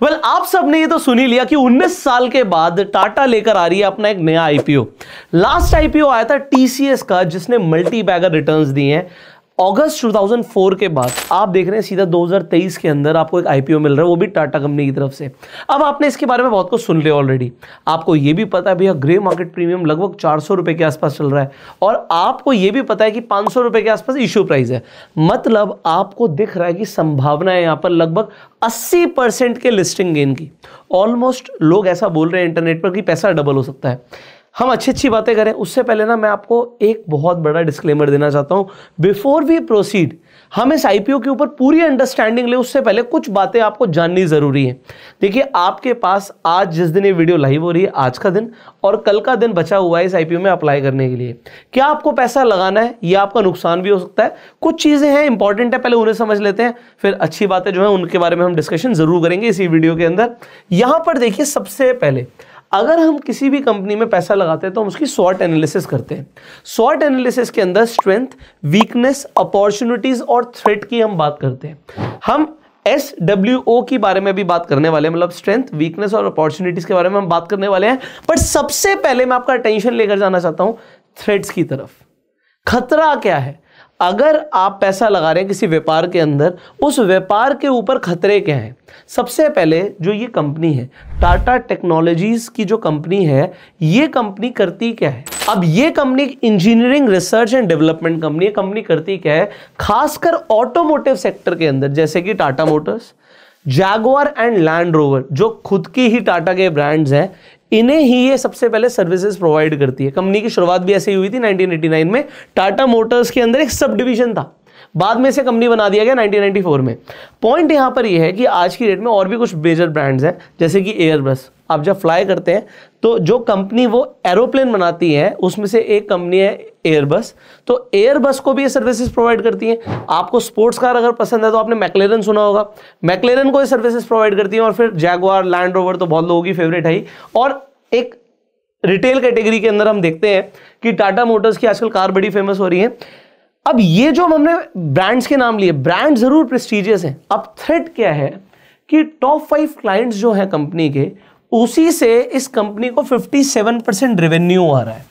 आप सबने ये तो सुन ही लिया कि 19 साल के बाद टाटा लेकर आ रही है अपना एक नया आईपीओ। लास्ट आईपीओ आया था टीसीएस का, जिसने मल्टी बैगर रिटर्न्स दिए हैं। अगस्त 2004 के बाद आप देख रहे हैं सीधा 2023 के अंदर आपको एक आईपीओ मिल रहा है, वो भी टाटा कंपनी की तरफ से। अब आपने इसके बारे में बहुत कुछ सुन लिया ऑलरेडी। आपको ये भी पता है भैया ग्रे मार्केट प्रीमियम लगभग 400 रुपए के आसपास चल रहा है, और आपको ये भी पता है कि 500 रुपए के आसपास इश्यू प्राइस है। मतलब आपको दिख रहा है कि संभावना है यहाँ पर लगभग 80% के लिस्टिंग गेन की। ऑलमोस्ट लोग ऐसा बोल रहे हैं इंटरनेट पर कि पैसा डबल हो सकता है। हम अच्छी बातें करें उससे पहले ना मैं आपको एक बहुत बड़ा डिस्क्लेमर देना चाहता हूं। बिफोर वी प्रोसीड, हम इस आईपीओ के ऊपर पूरी अंडरस्टैंडिंग ले उससे पहले कुछ बातें आपको जाननी जरूरी है। देखिए, आपके पास आज जिस दिन ये वीडियो लाइव हो रही है, आज का दिन और कल का दिन बचा हुआ है इस आईपीओ में अप्लाई करने के लिए। क्या आपको पैसा लगाना है या आपका नुकसान भी हो सकता है? कुछ चीजें हैं इंपॉर्टेंट है, पहले उन्हें समझ लेते हैं, फिर अच्छी बातें जो है उनके बारे में हम डिस्कशन जरूर करेंगे इसी वीडियो के अंदर। यहां पर देखिए, सबसे पहले अगर हम किसी भी कंपनी में पैसा लगाते हैं तो हम उसकी स्वॉट एनालिसिस करते हैं। स्वॉट एनालिसिस के अंदर स्ट्रेंथ, वीकनेस, अपॉर्चुनिटीज और थ्रेट की हम बात करते हैं। हम SWO की बारे में भी बात करने वाले हैं, मतलब स्ट्रेंथ, वीकनेस और अपॉर्चुनिटीज के बारे में हम बात करने वाले हैं। पर सबसे पहले मैं आपका अटेंशन लेकर जाना चाहता हूं थ्रेट्स की तरफ। खतरा क्या है? अगर आप पैसा लगा रहे हैं किसी व्यापार के अंदर, उस व्यापार के ऊपर खतरे क्या हैं? सबसे पहले जो ये कंपनी है टाटा टेक्नोलॉजीज की, जो कंपनी है, ये कंपनी करती क्या है? अब ये company engineering research and development company है। कंपनी करती क्या है? खासकर ऑटोमोटिव सेक्टर के अंदर, जैसे कि Tata Motors, Jaguar and land rover, जो खुद की ही टाटा के ब्रांड्स हैं, इन्हें ही ये सबसे पहले सर्विसेज प्रोवाइड करती है। कंपनी की शुरुआत भी ऐसे ही हुई थी 1989 में। टाटा मोटर्स के अंदर एक सब डिवीजन था, बाद में से कंपनी बना दिया गया 1994 में। पॉइंट यहां पर यह है कि आज की डेट में और भी कुछ मेजर ब्रांड्स हैं, जैसे कि एयरबस। आप जब फ्लाई करते हैं तो जो कंपनी वो एरोप्लेन बनाती है, उसमें से एक कंपनी है एयरबस। तो एयरबस को भी ये सर्विसेज प्रोवाइड करती है। आपको स्पोर्ट्स कार अगर पसंद है तो आपने मैक्लेरन सुना होगा, मैक्लेरन को ये सर्विसेज प्रोवाइड करती है। और फिर जैगुआर, लैंड रोवर तो बहुत लोगों की फेवरेट है ही। और एक रिटेल कैटेगरी के अंदर हम देखते हैं कि टाटा मोटर्स की आजकल कार बड़ी फेमस हो रही है। अब ये जो हमने ब्रांड्स के नाम लिए, ब्रांड जरूर प्रेस्टीजियस हैं। अब थ्रेट क्या है कि टॉप 5 क्लाइंट्स जो हैं कंपनी के, उसी से इस कंपनी को 57% रेवेन्यू आ रहा है।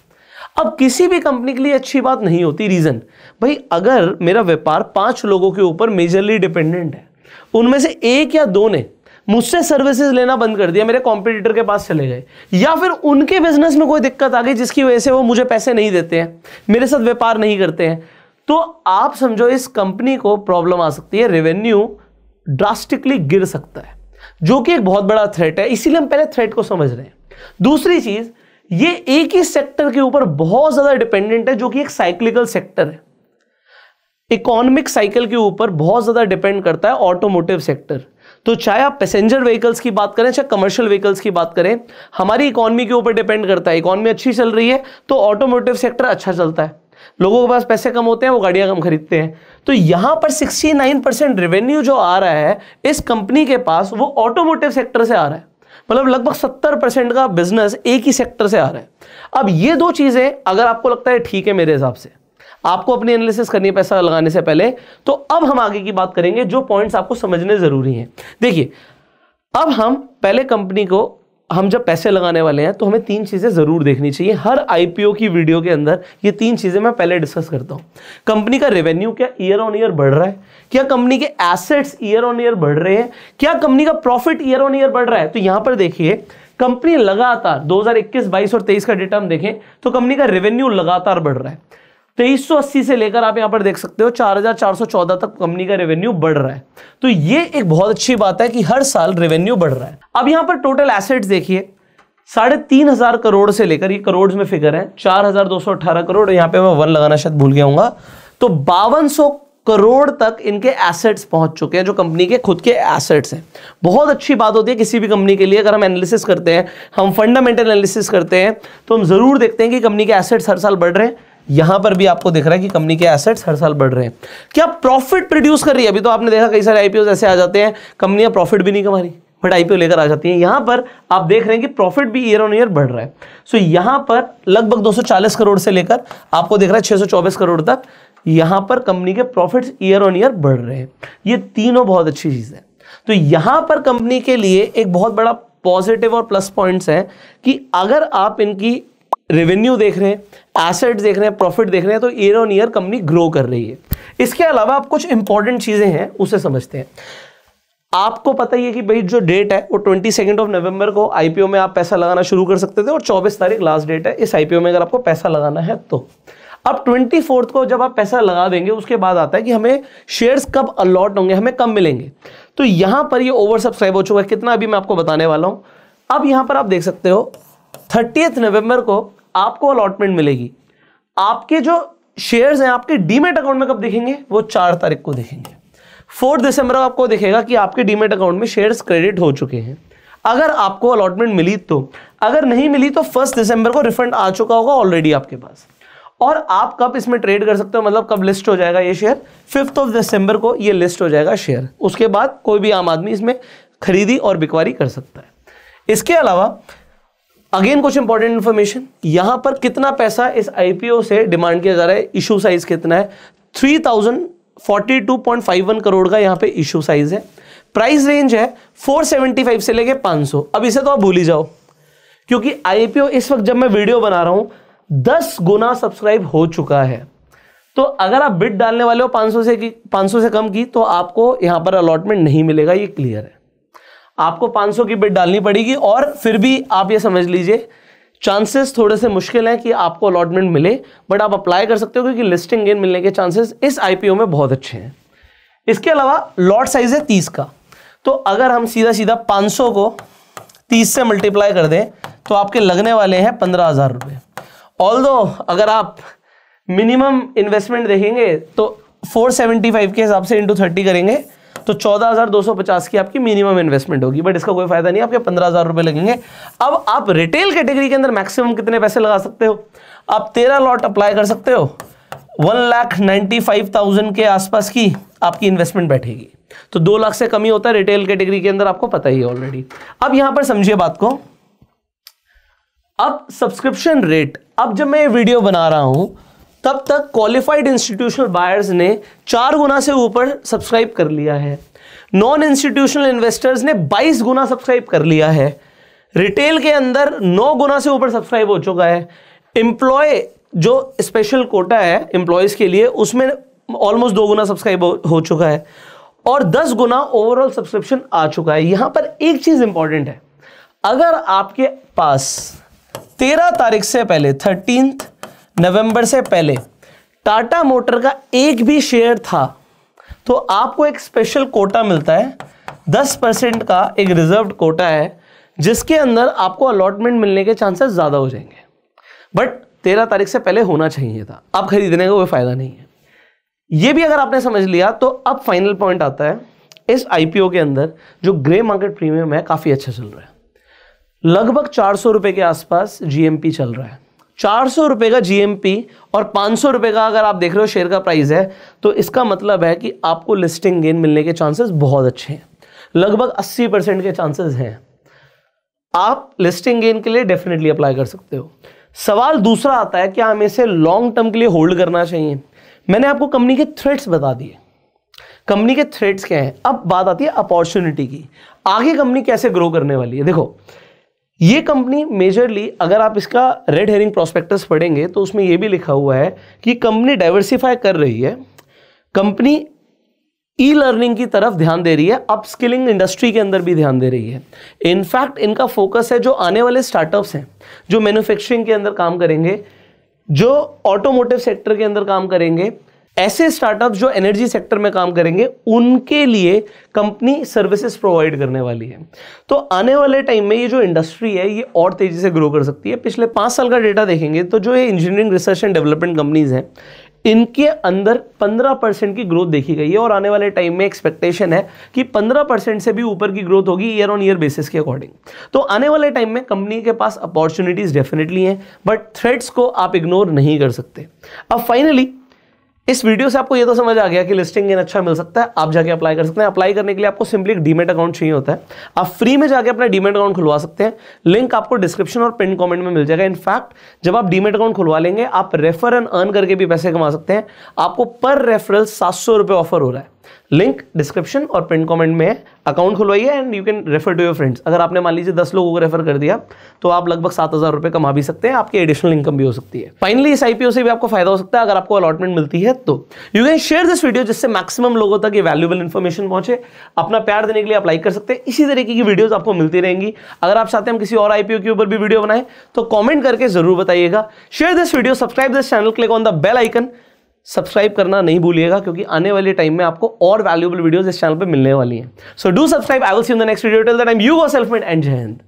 अब किसी भी कंपनी के लिए अच्छी बात नहीं होती। रीजन, भाई अगर मेरा व्यापार 5 लोगों के ऊपर मेजरली डिपेंडेंट है, उनमें से एक या दो ने मुझसे सर्विसेज लेना बंद कर दिया, मेरे कॉम्पिटिटर के पास चले गए, या फिर उनके बिजनेस में कोई दिक्कत आ गई जिसकी वजह से वो मुझे पैसे नहीं देते हैं, मेरे साथ व्यापार नहीं करते हैं, तो आप समझो इस कंपनी को प्रॉब्लम आ सकती है। रेवेन्यू ड्रास्टिकली गिर सकता है, जो कि एक बहुत बड़ा थ्रेट है। इसीलिए हम पहले थ्रेट को समझ रहे हैं। दूसरी चीज, ये एक ही सेक्टर के ऊपर बहुत ज्यादा डिपेंडेंट है, जो कि एक साइक्लिकल सेक्टर है। इकोनॉमिक साइकिल के ऊपर बहुत ज्यादा डिपेंड करता है ऑटोमोटिव सेक्टर। तो चाहे आप पैसेंजर व्हीकल्स की बात करें, चाहे कमर्शियल व्हीकल्स की बात करें, हमारी इकोनॉमी के ऊपर डिपेंड करता है। इकोनॉमी अच्छी चल रही है तो ऑटोमोटिव सेक्टर अच्छा चलता है, लोगों के पास पैसे कम होते हैं, वो गाड़ियां कम खरीदते हैं। तो यहां पर 69% रेवेन्यू जो आ रहा है इस कंपनी के पास, वो ऑटोमोटिव सेक्टर से आ रहा है। मतलब लगभग 70% का बिजनेस एक ही सेक्टर से आ रहा है। अब ये दो चीजें अगर आपको लगता है ठीक है, मेरे हिसाब से आपको अपनी एनालिसिस करनी है पैसा लगाने से पहले, तो अब हम आगे की बात करेंगे जो पॉइंट्स आपको समझने जरूरी हैं। देखिए, अब हम पहले कंपनी को, हम जब पैसे लगाने वाले हैं तो हमें 3 चीजें जरूर देखनी चाहिए। हर आईपीओ की वीडियो के अंदर ये 3 चीजें मैं पहले डिस्कस करता हूं। कंपनी का रेवेन्यू क्या ईयर ऑन ईयर बढ़ रहा है? क्या कंपनी के एसेट्स ईयर ऑन ईयर बढ़ रहे हैं? क्या कंपनी का प्रॉफिट ईयर ऑन ईयर बढ़ रहा है? तो यहां पर देखिए, कंपनी लगातार 2021, 22 और 23 का डेटा हम देखें तो कंपनी का रेवेन्यू लगातार बढ़ रहा है। 2380 से लेकर आप यहां पर देख सकते हो 4414 तक कंपनी का रेवेन्यू बढ़ रहा है। तो ये एक बहुत अच्छी बात है कि हर साल रेवेन्यू बढ़ रहा है। अब यहां पर टोटल एसेट्स देखिए, 3500 करोड़ से लेकर, ये करोड़ में फिगर है, 4218 करोड़, यहां पे मैं 1 लगाना शायद भूल गया हूंगा, तो 5200 करोड़ तक इनके एसेट्स पहुंच चुके हैं, जो कंपनी के खुद के एसेट्स हैं। बहुत अच्छी बात होती है किसी भी कंपनी के लिए। अगर हम एनालिसिस करते हैं, हम फंडामेंटल एनालिसिस करते हैं, तो हम जरूर देखते हैं कि कंपनी के एसेट्स हर साल बढ़ रहे हैं। यहां पर भी आपको दिख रहा है कि कंपनी के एसेट्स हर साल बढ़ रहे हैं। क्या प्रॉफिट प्रोड्यूस कर रही है? अभी तो आपने देखा कई सारे आईपीओ ऐसे आ जाते हैं, कंपनियां प्रॉफिट भी नहीं कमा रही बट आईपीओ लेकर आ जाती हैं। यहां पर आप देख रहे हैं कि प्रॉफिट भी ईयर ऑन ईयर बढ़ रहा है। सो यहां पर लगभग 240 करोड़ से लेकर आपको दिख रहा है 624 करोड़ तक, यहां पर कंपनी के प्रॉफिट्स ईयर ऑन ईयर बढ़ रहे हैं। ये तीनों बहुत अच्छी चीज है। तो यहां पर कंपनी के लिए एक बहुत बड़ा पॉजिटिव और प्लस पॉइंट्स है कि अगर आप इनकी रेवेन्यू देख रहे हैं, एसेट्स देख रहे हैं, प्रॉफिट देख रहे हैं, तो year on year company grow कर रही है। इसके अलावा आप कुछ इंपॉर्टेंट चीजें हैं उसे समझते हैं। आपको पता ही है कि भाई जो डेट है वो 22 नवंबर को आईपीओ में आप पैसा लगाना शुरू कर सकते थे और 24 तारीख लास्ट डेट है इस आईपीओ में अगर आपको पैसा लगाना है तो। अब 24 को जब आप पैसा लगा देंगे उसके बाद आता है कि हमें शेयर्स कब अलॉट होंगे, हमें कब मिलेंगे। तो यहां पर ये ओवर सब्सक्राइब हो चुका है, कितना अभी मैं आपको बताने वाला हूं। अब यहां पर आप देख सकते हो 30 नवंबर को आपको अलॉटमेंट मिलेगी। आपके जो शेयर्स हैं आपके डीमेट अकाउंट में कब दिखेंगे, वो 4 तारीख को दिखेंगे। 4 दिसंबर को आपको दिखेगा कि आपके डीमेट अकाउंट में शेयर्स क्रेडिट हो चुके हैं, अगर आपको अलॉटमेंट मिली तो। अगर नहीं मिली तो 1 दिसंबर को रिफंड आ चुका होगा ऑलरेडी आपके पास। और आप कब इसमें ट्रेड कर सकते हो, मतलब कब लिस्ट हो जाएगा ये शेयर, 5 दिसंबर को ये लिस्ट हो जाएगा शेयर। उसके बाद कोई भी आम आदमी इसमें खरीदी और बिक्वारी कर सकता है। इसके अलावा अगेन कुछ इंपॉर्टेंट इंफॉर्मेशन, यहां पर कितना पैसा इस आईपीओ से डिमांड किया जा रहा है, इशू साइज कितना है, 3042.51 करोड़ का यहां पे इशू साइज है। प्राइस रेंज है 475 से लेके 500। अब इसे तो आप भूल ही जाओ, क्योंकि आईपीओ इस वक्त जब मैं वीडियो बना रहा हूं 10 गुना सब्सक्राइब हो चुका है। तो अगर आप बिड डालने वाले हो 500 से कम की, तो आपको यहां पर अलॉटमेंट नहीं मिलेगा, ये क्लियर है। आपको 500 की बिड डालनी पड़ेगी और फिर भी आप ये समझ लीजिए चांसेस थोड़े से मुश्किल है कि आपको अलॉटमेंट मिले, बट आप अप्लाई कर सकते हो क्योंकि लिस्टिंग गेन मिलने के चांसेस इस आईपीओ में बहुत अच्छे हैं। इसके अलावा लॉट साइज है 30 का। तो अगर हम सीधा सीधा 500 को 30 से मल्टीप्लाई कर दें तो आपके लगने वाले हैं 15,000 रुपए। ऑल्दो अगर आप मिनिमम इन्वेस्टमेंट देखेंगे तो 475 के हिसाब से इंटू 30 करेंगे तो 14,250 की आपकी मिनिमम इन्वेस्टमेंट होगी, बट इसका कोई फायदा नहीं, आपके 15,000 रुपए लगेंगे। अब आप रिटेल कैटेगरी के अंदर मैक्सिमम कितने पैसे लगा सकते हो, आप 13 लॉट अप्लाई कर सकते हो, 1,95,000 के आसपास की आपकी इन्वेस्टमेंट बैठेगी। तो 2 लाख से कम ही होता है रिटेल कैटेगरी के अंदर, आपको पता ही है ऑलरेडी। अब यहां पर समझिए बात को। अब सब्सक्रिप्शन रेट, अब जब मैं वीडियो बना रहा हूं तब तक क्वालिफाइड इंस्टीट्यूशनल बायर्स ने 4 गुना से ऊपर सब्सक्राइब कर लिया है, नॉन इंस्टीट्यूशनल इन्वेस्टर्स ने 22 गुना सब्सक्राइब कर लिया है, रिटेल के अंदर 9 गुना से ऊपर सब्सक्राइब हो चुका है, एम्प्लॉय जो स्पेशल कोटा है एम्प्लॉयज के लिए उसमें ऑलमोस्ट 2 गुना सब्सक्राइब हो चुका है और 10 गुना ओवरऑल सब्सक्रिप्शन आ चुका है। यहां पर एक चीज इंपॉर्टेंट है, अगर आपके पास 13 तारीख से पहले 13 नवंबर से पहले टाटा मोटर का एक भी शेयर था तो आपको एक स्पेशल कोटा मिलता है, 10% का एक रिजर्व्ड कोटा है जिसके अंदर आपको अलॉटमेंट मिलने के चांसेस ज्यादा हो जाएंगे, बट 13 तारीख से पहले होना चाहिए था। अब खरीदने का कोई फायदा नहीं है। यह भी अगर आपने समझ लिया तो अब फाइनल पॉइंट आता है, इस आईपीओ के अंदर जो ग्रे मार्केट प्रीमियम है काफी अच्छा चल रहा है, लगभग 400 रुपए के आसपास जीएमपी चल रहा है। 400 रुपए का जीएमपी और 500 रुपए का अगर आप देख रहे हो शेयर का प्राइस है, तो इसका मतलब है कि आपको लिस्टिंग गेन मिलने के चांसेस बहुत अच्छे हैं, लगभग 80% के चांसेस हैं। आप लिस्टिंग गेन के लिए डेफिनेटली अप्लाई कर सकते हो। सवाल दूसरा आता है, क्या हमें इसे लॉन्ग टर्म के लिए होल्ड करना चाहिए? मैंने आपको कंपनी के थ्रेट्स बता दिए, कंपनी के थ्रेट्स क्या हैं। अब बात आती है अपॉर्चुनिटी की, आगे कंपनी कैसे ग्रो करने वाली है। देखो ये कंपनी मेजरली, अगर आप इसका रेड हेरिंग प्रोस्पेक्टस पढ़ेंगे तो उसमें यह भी लिखा हुआ है कि कंपनी डाइवर्सिफाई कर रही है, कंपनी ई लर्निंग की तरफ ध्यान दे रही है, अपस्किलिंग इंडस्ट्री के अंदर भी ध्यान दे रही है। इनफैक्ट इनका फोकस है जो आने वाले स्टार्टअप्स हैं, जो मैन्युफैक्चरिंग के अंदर काम करेंगे, जो ऑटोमोटिव सेक्टर के अंदर काम करेंगे, ऐसे स्टार्टअप्स जो एनर्जी सेक्टर में काम करेंगे, उनके लिए कंपनी सर्विसेज प्रोवाइड करने वाली है। तो आने वाले टाइम में ये जो इंडस्ट्री है ये और तेजी से ग्रो कर सकती है। पिछले 5 साल का डेटा देखेंगे तो जो ये engineering research and development companies हैं, इनके अंदर 15% की ग्रोथ देखी गई है और आने वाले टाइम में एक्सपेक्टेशन है कि 15% से भी ऊपर की ग्रोथ होगी ईयर ऑन ईयर बेसिस के अकॉर्डिंग। तो आने वाले टाइम में कंपनी के पास अपॉर्चुनिटीज डेफिनेटली हैं, बट थ्रेट्स को आप इग्नोर नहीं कर सकते। अब फाइनली इस वीडियो से आपको ये तो समझ आ गया कि लिस्टिंग गेन अच्छा मिल सकता है, आप जाके अप्लाई कर सकते हैं। अप्लाई करने के लिए आपको सिंपली एक डीमेट अकाउंट चाहिए होता है, आप फ्री में जाके अपना डीमेट अकाउंट खुलवा सकते हैं। लिंक आपको डिस्क्रिप्शन और पिन कमेंट में मिल जाएगा। इनफैक्ट जब आप डीमेट अकाउंट खुलवा लेंगे, आप रेफर एंड अर्न करके भी पैसे कमा सकते हैं। आपको पर रेफरल 700 रुपये ऑफर हो रहा है। लिंक डिस्क्रिप्शन और पिन कमेंट में है। अकाउंट खुलवाइए and you can refer to your friends. अगर आपने मान लीजिए 10 लोगों को रेफर कर दिया तो आप लगभग 7,000 रुपए कमा भी सकते हैं, आपकी एडिशनल इनकम भी हो सकती है। फाइनली इस आईपीओ से भी आपको फायदा हो सकता है अगर आपको अलॉटमेंट मिलती है तो। You can share this video जिससे मैक्सिमम लोगों तक ये वैल्यूएबल इंफॉर्मेशन पहुंचे। अपना प्यार देने के लिए आप लाइक कर सकते हैं। इसी तरीके की वीडियोस आपको मिलती रहेंगी। अगर आप चाहते हैं हम किसी और आईपीओ के ऊपर भी वीडियो बनाएं तो कमेंट करके जरूर बताइएगा। Share this video, subscribe this channel, click on the bell icon. Subscribe करना नहीं भूलिएगा क्योंकि आने वाले टाइम में आपको और वैल्यूएबल वीडियोस इस चैनल पे मिलने वाली हैं। So do subscribe. I will see you in the next video. Till that time, you go self made and जय हिंद।